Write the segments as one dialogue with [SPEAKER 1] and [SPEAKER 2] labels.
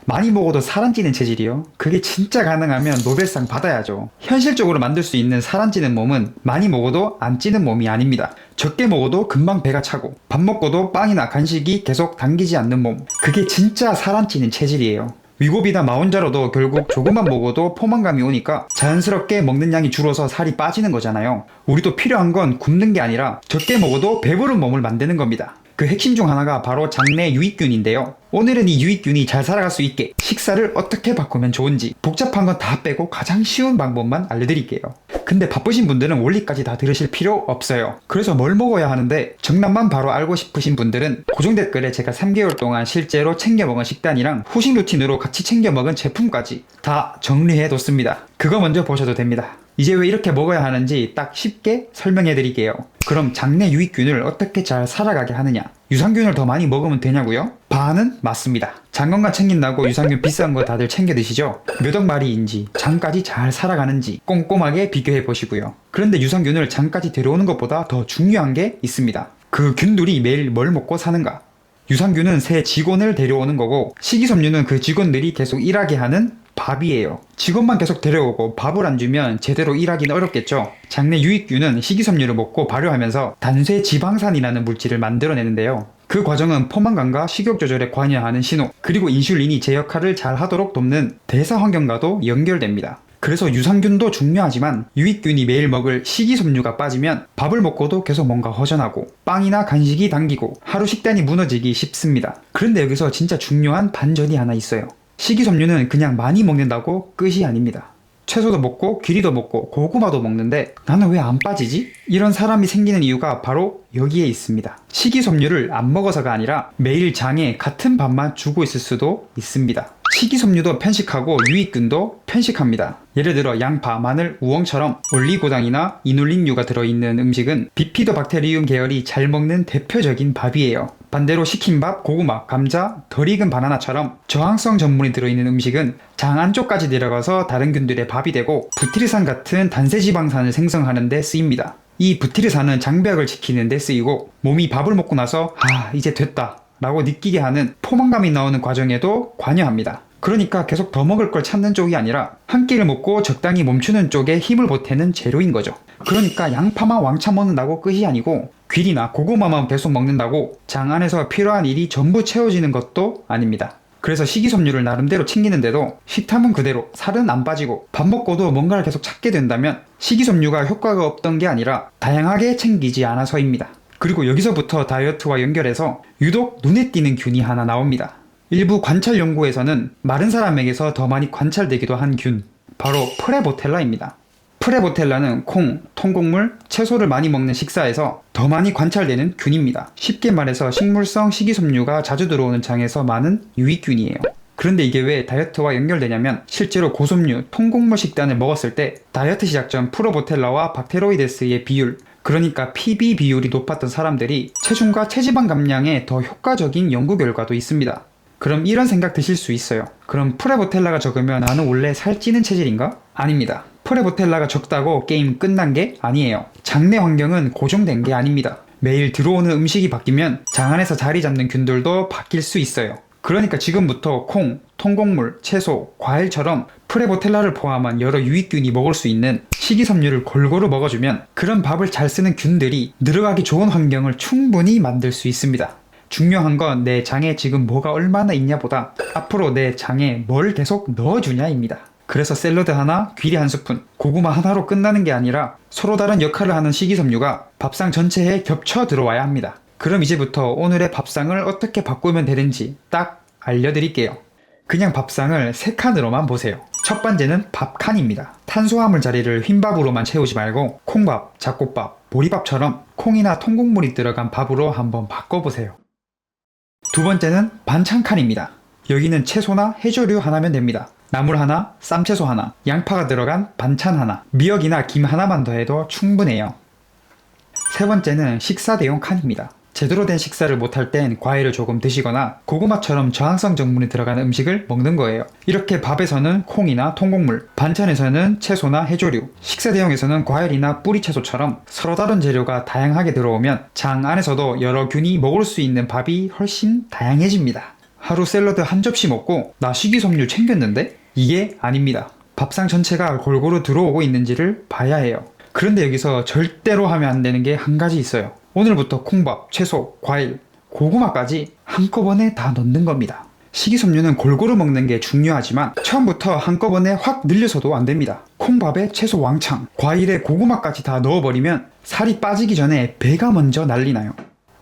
[SPEAKER 1] 많이 먹어도 살 안 찌는 체질이요? 그게 진짜 가능하면 노벨상 받아야죠. 현실적으로 만들 수 있는 살 안 찌는 몸은 많이 먹어도 안 찌는 몸이 아닙니다. 적게 먹어도 금방 배가 차고 밥 먹고도 빵이나 간식이 계속 당기지 않는 몸, 그게 진짜 살 안 찌는 체질이에요. 위고비나 마혼자로도 결국 조금만 먹어도 포만감이 오니까 자연스럽게 먹는 양이 줄어서 살이 빠지는 거잖아요. 우리도 필요한 건 굶는 게 아니라 적게 먹어도 배부른 몸을 만드는 겁니다. 그 핵심 중 하나가 바로 장내 유익균인데요. 오늘은 이 유익균이 잘 살아갈 수 있게 식사를 어떻게 바꾸면 좋은지 복잡한 건 다 빼고 가장 쉬운 방법만 알려드릴게요. 근데 바쁘신 분들은 원리까지 다 들으실 필요 없어요. 그래서 뭘 먹어야 하는데 정답만 바로 알고 싶으신 분들은 고정 댓글에 제가 3개월 동안 실제로 챙겨 먹은 식단이랑 후식 루틴으로 같이 챙겨 먹은 제품까지 다 정리해 뒀습니다. 그거 먼저 보셔도 됩니다. 이제 왜 이렇게 먹어야 하는지 딱 쉽게 설명해 드릴게요. 그럼 장내 유익균을 어떻게 잘 살아가게 하느냐? 유산균을 더 많이 먹으면 되냐고요? 반은 맞습니다. 장 건강 챙긴다고 유산균 비싼 거 다들 챙겨 드시죠? 몇 억 마리인지 장까지 잘 살아가는지 꼼꼼하게 비교해 보시고요. 그런데 유산균을 장까지 데려오는 것보다 더 중요한 게 있습니다. 그 균들이 매일 뭘 먹고 사는가? 유산균은 새 직원을 데려오는 거고, 식이섬유는 그 직원들이 계속 일하게 하는 밥이에요. 직원만 계속 데려오고 밥을 안 주면 제대로 일하기는 어렵겠죠. 장내 유익균은 식이섬유를 먹고 발효하면서 단쇄 지방산이라는 물질을 만들어내는데요. 그 과정은 포만감과 식욕 조절에 관여하는 신호, 그리고 인슐린이 제 역할을 잘 하도록 돕는 대사 환경과도 연결됩니다. 그래서 유산균도 중요하지만 유익균이 매일 먹을 식이섬유가 빠지면 밥을 먹고도 계속 뭔가 허전하고 빵이나 간식이 당기고 하루 식단이 무너지기 쉽습니다. 그런데 여기서 진짜 중요한 반전이 하나 있어요. 식이섬유는 그냥 많이 먹는다고 끝이 아닙니다. 채소도 먹고 귀리도 먹고 고구마도 먹는데 나는 왜 안 빠지지? 이런 사람이 생기는 이유가 바로 여기에 있습니다. 식이섬유를 안 먹어서가 아니라 매일 장에 같은 밥만 주고 있을 수도 있습니다. 식이섬유도 편식하고 유익균도 편식합니다. 예를 들어 양파, 마늘, 우엉처럼 올리고당이나 이눌린류가 들어있는 음식은 비피도박테리움 계열이 잘 먹는 대표적인 밥이에요. 반대로 식힌밥, 고구마, 감자, 덜 익은 바나나처럼 저항성 전분이 들어있는 음식은 장 안쪽까지 내려가서 다른 균들의 밥이 되고 부티르산 같은 단세지방산을 생성하는 데 쓰입니다. 이 부티르산은 장벽을 지키는 데 쓰이고 몸이 밥을 먹고 나서 이제 됐다 라고 느끼게 하는 포만감이 나오는 과정에도 관여합니다. 그러니까 계속 더 먹을 걸 찾는 쪽이 아니라 한 끼를 먹고 적당히 멈추는 쪽에 힘을 보태는 재료인 거죠. 그러니까 양파만 왕창 먹는다고 끝이 아니고 귀리나 고구마만 계속 먹는다고 장 안에서 필요한 일이 전부 채워지는 것도 아닙니다. 그래서 식이섬유를 나름대로 챙기는데도 식탐은 그대로 살은 안 빠지고 밥 먹고도 뭔가를 계속 찾게 된다면 식이섬유가 효과가 없던 게 아니라 다양하게 챙기지 않아서입니다. 그리고 여기서부터 다이어트와 연결해서 유독 눈에 띄는 균이 하나 나옵니다. 일부 관찰 연구에서는 마른 사람에게서 더 많이 관찰되기도 한 균, 바로 프레보텔라입니다. 프레보텔라는 콩, 통곡물, 채소를 많이 먹는 식사에서 더 많이 관찰되는 균입니다. 쉽게 말해서 식물성 식이섬유가 자주 들어오는 장에서 많은 유익균이에요. 그런데 이게 왜 다이어트와 연결되냐면 실제로 고섬유, 통곡물 식단을 먹었을 때 다이어트 시작 전 프레보텔라와 박테로이데스의 비율, 그러니까 PB 비율이 높았던 사람들이 체중과 체지방 감량에 더 효과적인 연구 결과도 있습니다. 그럼 이런 생각 드실 수 있어요. 그럼 프레보텔라가 적으면 나는 원래 살찌는 체질인가? 아닙니다. 프레보텔라가 적다고 게임 끝난 게 아니에요. 장내 환경은 고정된 게 아닙니다. 매일 들어오는 음식이 바뀌면 장 안에서 자리 잡는 균들도 바뀔 수 있어요. 그러니까 지금부터 콩, 통곡물, 채소, 과일처럼 프레보텔라를 포함한 여러 유익균이 먹을 수 있는 식이섬유를 골고루 먹어주면 그런 밥을 잘 쓰는 균들이 늘어가기 좋은 환경을 충분히 만들 수 있습니다. 중요한 건 내 장에 지금 뭐가 얼마나 있냐보다 앞으로 내 장에 뭘 계속 넣어주냐입니다. 그래서 샐러드 하나, 귀리 한 스푼, 고구마 하나로 끝나는 게 아니라 서로 다른 역할을 하는 식이섬유가 밥상 전체에 겹쳐 들어와야 합니다. 그럼 이제부터 오늘의 밥상을 어떻게 바꾸면 되는지 딱 알려드릴게요. 그냥 밥상을 3칸으로만 보세요. 첫 번째는 밥칸입니다. 탄수화물 자리를 흰밥으로만 채우지 말고 콩밥, 잡곡밥, 보리밥처럼 콩이나 통곡물이 들어간 밥으로 한번 바꿔보세요. 두 번째는 반찬칸입니다. 여기는 채소나 해조류 하나면 됩니다. 나물 하나, 쌈채소 하나, 양파가 들어간 반찬 하나, 미역이나 김 하나만 더해도 충분해요. 세 번째는 식사 대용 칸입니다. 제대로 된 식사를 못할 땐 과일을 조금 드시거나 고구마처럼 저항성 성분이 들어간 음식을 먹는 거예요. 이렇게 밥에서는 콩이나 통곡물, 반찬에서는 채소나 해조류, 식사 대용에서는 과일이나 뿌리채소처럼 서로 다른 재료가 다양하게 들어오면 장 안에서도 여러 균이 먹을 수 있는 밥이 훨씬 다양해집니다. 하루 샐러드 한 접시 먹고 나 식이섬유 챙겼는데? 이게 아닙니다. 밥상 전체가 골고루 들어오고 있는지를 봐야 해요. 그런데 여기서 절대로 하면 안 되는 게 한 가지 있어요. 오늘부터 콩밥, 채소, 과일, 고구마까지 한꺼번에 다 넣는 겁니다. 식이섬유는 골고루 먹는 게 중요하지만 처음부터 한꺼번에 확 늘려서도 안 됩니다. 콩밥에 채소 왕창, 과일에 고구마까지 다 넣어버리면 살이 빠지기 전에 배가 먼저 난리 나요.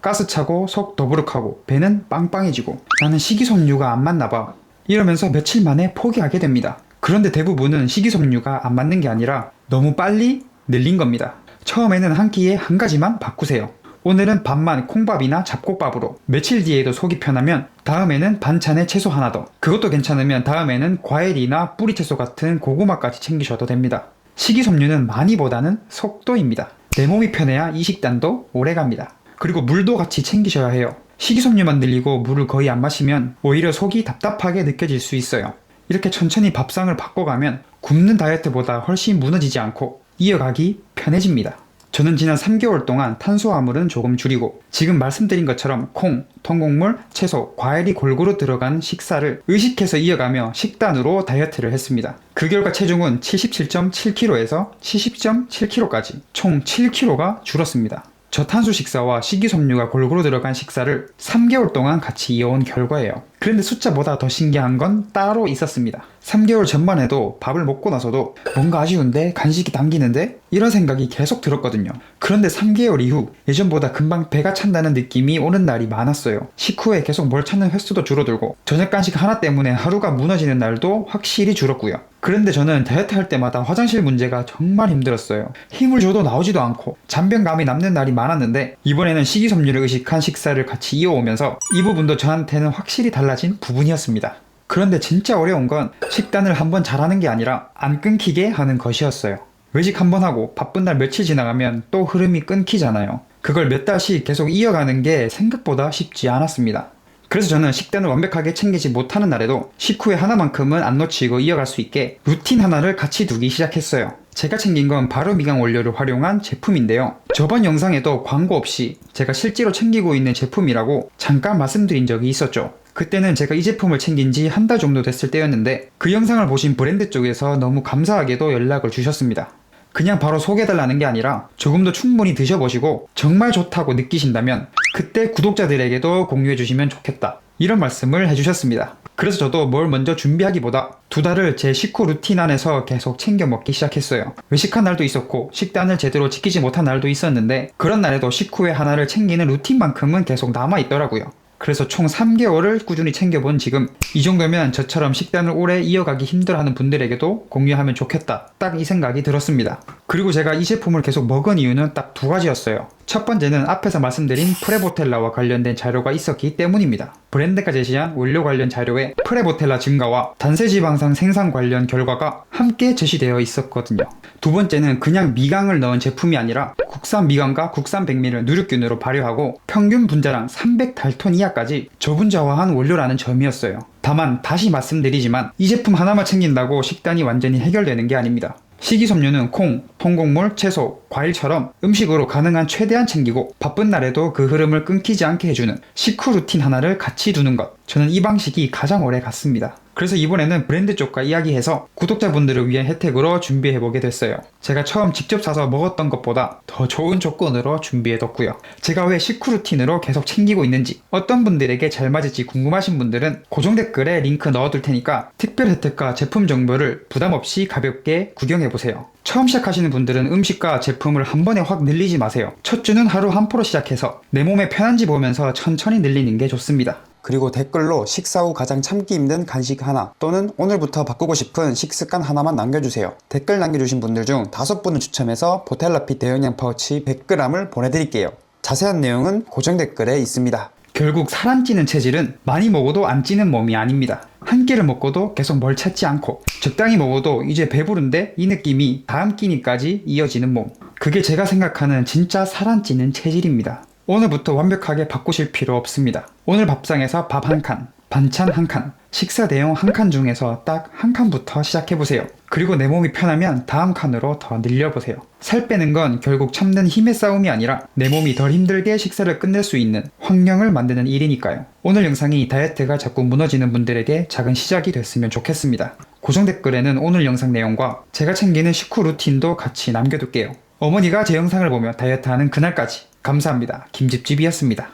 [SPEAKER 1] 가스 차고 속 더부룩하고 배는 빵빵해지고 나는 식이섬유가 안 맞나 봐. 이러면서 며칠 만에 포기하게 됩니다. 그런데 대부분은 식이섬유가 안 맞는 게 아니라 너무 빨리 늘린 겁니다. 처음에는 한 끼에 한 가지만 바꾸세요. 오늘은 밥만 콩밥이나 잡곡밥으로, 며칠 뒤에도 속이 편하면 다음에는 반찬에 채소 하나 더, 그것도 괜찮으면 다음에는 과일이나 뿌리채소 같은 고구마까지 챙기셔도 됩니다. 식이섬유는 많이보다는 속도입니다. 내 몸이 편해야 이 식단도 오래갑니다. 그리고 물도 같이 챙기셔야 해요. 식이섬유만 늘리고 물을 거의 안 마시면 오히려 속이 답답하게 느껴질 수 있어요. 이렇게 천천히 밥상을 바꿔가면 굶는 다이어트보다 훨씬 무너지지 않고 이어가기 편해집니다. 저는 지난 3개월 동안 탄수화물은 조금 줄이고 지금 말씀드린 것처럼 콩, 통곡물, 채소, 과일이 골고루 들어간 식사를 의식해서 이어가며 식단으로 다이어트를 했습니다. 그 결과 체중은 77.7kg에서 70.7kg까지 총 7kg가 줄었습니다. 저탄수 식사와 식이섬유가 골고루 들어간 식사를 3개월 동안 같이 이어온 결과예요. 그런데 숫자보다 더 신기한 건 따로 있었습니다. 3개월 전만 해도 밥을 먹고 나서도 뭔가 아쉬운데? 간식이 당기는데? 이런 생각이 계속 들었거든요. 그런데 3개월 이후 예전보다 금방 배가 찬다는 느낌이 오는 날이 많았어요. 식후에 계속 뭘 찾는 횟수도 줄어들고 저녁 간식 하나 때문에 하루가 무너지는 날도 확실히 줄었고요. 그런데 저는 다이어트 할 때마다 화장실 문제가 정말 힘들었어요. 힘을 줘도 나오지도 않고 잔병감이 남는 날이 많았는데 이번에는 식이섬유를 의식한 식사를 같이 이어오면서 이 부분도 저한테는 확실히 달라진 부분이었습니다. 그런데 진짜 어려운 건 식단을 한번 잘하는 게 아니라 안 끊기게 하는 것이었어요. 외식 한번 하고 바쁜 날 며칠 지나가면 또 흐름이 끊기잖아요. 그걸 몇 달씩 계속 이어가는 게 생각보다 쉽지 않았습니다. 그래서 저는 식단을 완벽하게 챙기지 못하는 날에도 식후에 하나만큼은 안 놓치고 이어갈 수 있게 루틴 하나를 같이 두기 시작했어요. 제가 챙긴 건 바로 미강 원료를 활용한 제품인데요. 저번 영상에도 광고 없이 제가 실제로 챙기고 있는 제품이라고 잠깐 말씀드린 적이 있었죠. 그때는 제가 이 제품을 챙긴 지 한 달 정도 됐을 때였는데 그 영상을 보신 브랜드 쪽에서 너무 감사하게도 연락을 주셨습니다. 그냥 바로 소개해달라는 게 아니라 조금 더 충분히 드셔보시고 정말 좋다고 느끼신다면 그때 구독자들에게도 공유해주시면 좋겠다, 이런 말씀을 해주셨습니다. 그래서 저도 뭘 먼저 준비하기보다 2달을 제 식후 루틴 안에서 계속 챙겨 먹기 시작했어요. 외식한 날도 있었고 식단을 제대로 지키지 못한 날도 있었는데 그런 날에도 식후에 하나를 챙기는 루틴만큼은 계속 남아있더라고요. 그래서 총 3개월을 꾸준히 챙겨본 지금 이 정도면 저처럼 식단을 오래 이어가기 힘들어하는 분들에게도 공유하면 좋겠다, 딱 이 생각이 들었습니다. 그리고 제가 이 제품을 계속 먹은 이유는 딱 2가지였어요. 첫 번째는 앞에서 말씀드린 프레보텔라와 관련된 자료가 있었기 때문입니다. 브랜드가 제시한 원료 관련 자료에 프레보텔라 증가와 단세지방산 생산 관련 결과가 함께 제시되어 있었거든요. 두 번째는 그냥 미강을 넣은 제품이 아니라 국산 미강과 국산 백미를 누룩균으로 발효하고 평균 분자량 300달톤 이하까지 저분자화한 원료라는 점이었어요. 다만 다시 말씀드리지만 이 제품 하나만 챙긴다고 식단이 완전히 해결되는 게 아닙니다. 식이섬유는 콩, 통곡물, 채소, 과일처럼 음식으로 가능한 최대한 챙기고 바쁜 날에도 그 흐름을 끊기지 않게 해주는 식후 루틴 하나를 같이 두는 것, 저는 이 방식이 가장 오래 갔습니다. 그래서 이번에는 브랜드 쪽과 이야기해서 구독자분들을 위한 혜택으로 준비해보게 됐어요. 제가 처음 직접 사서 먹었던 것보다 더 좋은 조건으로 준비해뒀고요. 제가 왜 식후 루틴으로 계속 챙기고 있는지, 어떤 분들에게 잘 맞을지 궁금하신 분들은 고정 댓글에 링크 넣어둘 테니까 특별 혜택과 제품 정보를 부담없이 가볍게 구경해보세요. 처음 시작하시는 분들은 음식과 제품을 한 번에 확 늘리지 마세요. 첫 주는 하루 한 포로 시작해서 내 몸에 편한지 보면서 천천히 늘리는 게 좋습니다. 그리고 댓글로 식사 후 가장 참기 힘든 간식 하나 또는 오늘부터 바꾸고 싶은 식습관 하나만 남겨주세요. 댓글 남겨주신 분들 중 5분을 추첨해서 보텔라핏 대용량 파우치 100g을 보내드릴게요. 자세한 내용은 고정 댓글에 있습니다. 결국 살 안 찌는 체질은 많이 먹어도 안 찌는 몸이 아닙니다. 한 끼를 먹고도 계속 뭘 찾지 않고 적당히 먹어도 이제 배부른데 이 느낌이 다음 끼니까지 이어지는 몸, 그게 제가 생각하는 진짜 살 안 찌는 체질입니다. 오늘부터 완벽하게 바꾸실 필요 없습니다. 오늘 밥상에서 밥 한 칸, 반찬 한 칸, 식사 대용 한 칸 중에서 딱 한 칸부터 시작해보세요. 그리고 내 몸이 편하면 다음 칸으로 더 늘려보세요. 살 빼는 건 결국 참는 힘의 싸움이 아니라 내 몸이 덜 힘들게 식사를 끝낼 수 있는 환경을 만드는 일이니까요. 오늘 영상이 다이어트가 자꾸 무너지는 분들에게 작은 시작이 됐으면 좋겠습니다. 고정 댓글에는 오늘 영상 내용과 제가 챙기는 식후 루틴도 같이 남겨둘게요. 어머니가 제 영상을 보며 다이어트하는 그날까지 감사합니다. 김집집이었습니다.